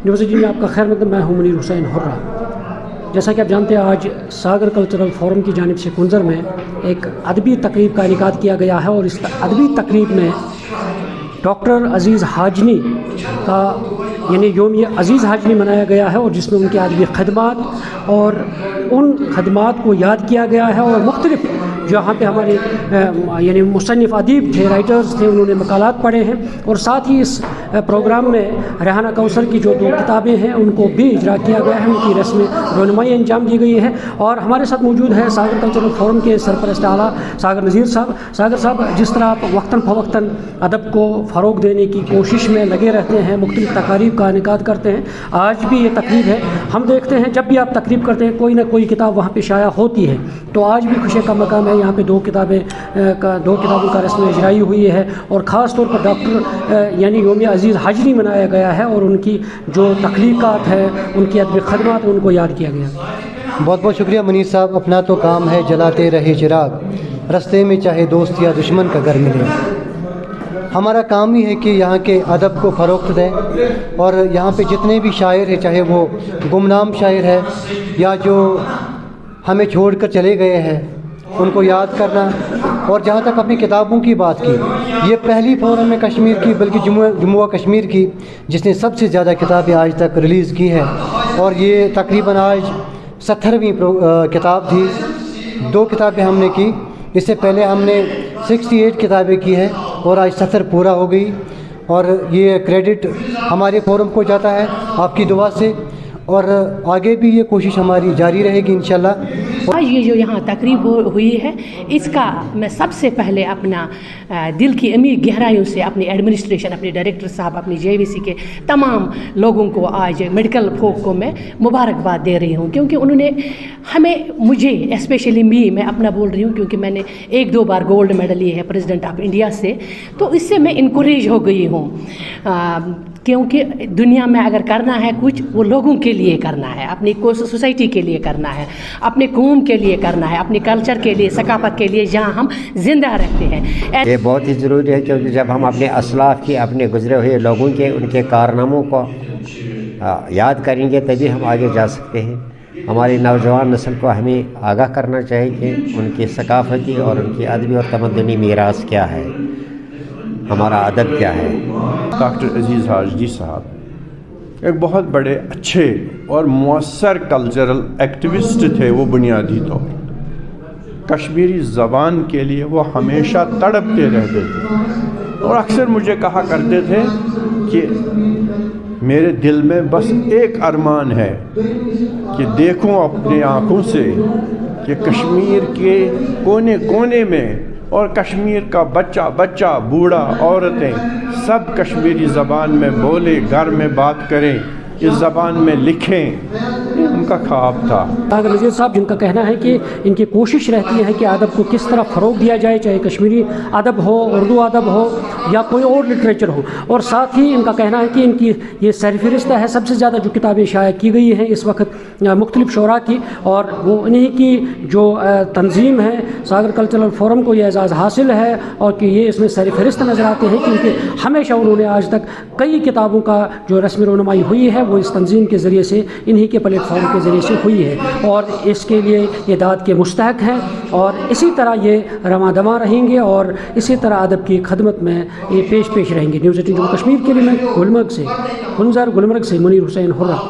News में आपका खैर मकदम। मैं हूं मुनीर हुसैन हुर्रा। जैसा कि आप जानते हैं, आज सागर कल्चरल फोरम की जानिब से कुंजर में एक अदबी तकरीब का इनेकाद किया गया है और इस अदबी तकरीब में डॉक्टर अज़ीज़ हाजनी का यानी योम अज़ीज़ हाजनी मनाया गया है, और जिसमें उनकी अदबी खदमात और उन खदमात को याद किया गया है। और मुख्तलिफ जहाँ पे हमारे यानी मुसन्निफ़ अदीब थे, राइटर्स थे, उन्होंने मकालात पढ़े हैं। और साथ ही इस प्रोग्राम में रेहाना कौसर की जो 2 किताबें हैं उनको भी इजरा किया गया है, उनकी रस्म रोनुमाई अंजाम दी गई है। और हमारे साथ मौजूद है सागर कल्चरल फोरम के सरपरस्त आला सागर नज़ीर साहब। सागर साहब, जिस तरह आप वक्तन फ़वक्तन अदब को फ़रोग़ देने की कोशिश में लगे रहते हैं, मुख्तलिफ़ तकारीब का इनेकाद करते हैं, आज भी ये तकरीब है। हम देखते हैं जब भी आप तकरीब करते हैं कोई ना कोई किताब वहाँ पे शाया होती है, तो आज भी खुशी का मकाम है। यहाँ पे 2 किताबों का रस्म इजराई हुई है, और ख़ास तौर पर डॉक्टर यानी योम अज़ीज़ हाजनी मनाया गया है, और उनकी जो तख्लीक़ात है, उनकी अदबी खदमात, उनको याद किया गया। बहुत बहुत शुक्रिया मुनीर साहब। अपना तो काम है जलाते रहे चिराग, रस्ते में चाहे दोस्त या दुश्मन का घर मिले। हमारा काम ही है कि यहाँ के अदब को फ़रोख्त दें, और यहाँ पे जितने भी शायर हैं, चाहे वो गुमनाम शायर है या जो हमें छोड़ कर चले गए हैं, उनको याद करना। और जहाँ तक अपनी किताबों की बात की, ये पहली फोरम है कश्मीर की, बल्कि जम्मू कश्मीर की, जिसने सबसे ज़्यादा किताबें आज तक रिलीज़ की हैं। और ये तकरीबन आज 70वीं किताब थी। 2 किताबें हमने की, इससे पहले हमने 68 किताबें की हैं, और आज 70 पूरा हो गई। और ये क्रेडिट हमारे फोरम को जाता है आपकी दुआ से, और आगे भी ये कोशिश हमारी जारी रहेगी इंशाल्लाह। आज ये जो यहाँ तकरीब हुई है, इसका मैं सबसे पहले अपना दिल की अमीर गहराइयों से अपनी एडमिनिस्ट्रेशन, अपने डायरेक्टर साहब, अपनी JVC के तमाम लोगों को, आज मेडिकल फोक को मैं मुबारकबाद दे रही हूँ, क्योंकि उन्होंने मुझे स्पेशली मैं अपना बोल रही हूँ, क्योंकि मैंने 1-2 बार गोल्ड मेडल लिए है प्रेसिडेंट ऑफ इंडिया से, तो इससे मैं इनकरेज हो गई हूँ। क्योंकि दुनिया में अगर करना है कुछ, वो लोगों के लिए करना है, अपनी सोसाइटी के लिए करना है, अपने कौम के लिए करना है, अपने कल्चर के लिए, सकाफत के लिए, जहाँ हम जिंदा रहते हैं। ये बहुत ही ज़रूरी है, क्योंकि जब हम अपने असलाफ की, अपने गुजरे हुए लोगों के, उनके कारनामों को याद करेंगे, तभी हम आगे जा सकते हैं। हमारी नौजवान नस्ल को हमें आगाह करना चाहिए कि उनकी सकाफती और उनकी अदबी और तमद्दुनी मीरास क्या है, हमारा अदब क्या है। डॉक्टर अज़ीज़ हाजनी साहब एक बहुत बड़े अच्छे और मुअस्सर कल्चरल एक्टिविस्ट थे। वो बुनियादी तौर कश्मीरी ज़बान के लिए वो हमेशा तड़पते रहते थे, और अक्सर मुझे कहा करते थे कि मेरे दिल में बस एक अरमान है कि देखूं अपनी आँखों से कि कश्मीर के कोने कोने में, और कश्मीर का बच्चा बच्चा, बूढ़ा, औरतें सब कश्मीरी ज़बान में बोले, घर में बात करें, इस ज़बान में लिखें। उनका ख्वाब था। सागर नज़ीर साहब, जिनका कहना है कि इनकी कोशिश रहती है कि अदब को किस तरह फ़रोग़ दिया जाए, चाहे कश्मीरी अदब हो, उर्दू अदब हो, या कोई और लिटरेचर हो। और साथ ही इनका कहना है कि इनकी ये सरफहरिस्त है सबसे ज़्यादा जो किताबें शाया की गई हैं इस वक्त मुख्तलिफ़ शोरा की, और वो इन्हीं की जो तंजीम है सागर कल्चरल फोरम को ये एजाज़ हासिल है, और कि ये इसमें सरफहरिस्त नज़र आते हैं, क्योंकि हमेशा उन्होंने आज तक कई किताबों का जो रस्म रोनुमाई हुई है वो इस तंजीम के ज़रिए से, इन्हीं के प्लेटफॉर्म के ज़रिए से हुई है, और इसके लिए ये दाद के मुस्तहक हैं। और इसी तरह ये रवादमा रहेंगे, और इसी तरह अदब की खदमत में ये पेश रहेंगे। न्यूज़ 18 जम्मू कश्मीर के लिए मैं गुलमर्ग से मुनीर हुसैन हुर्रा।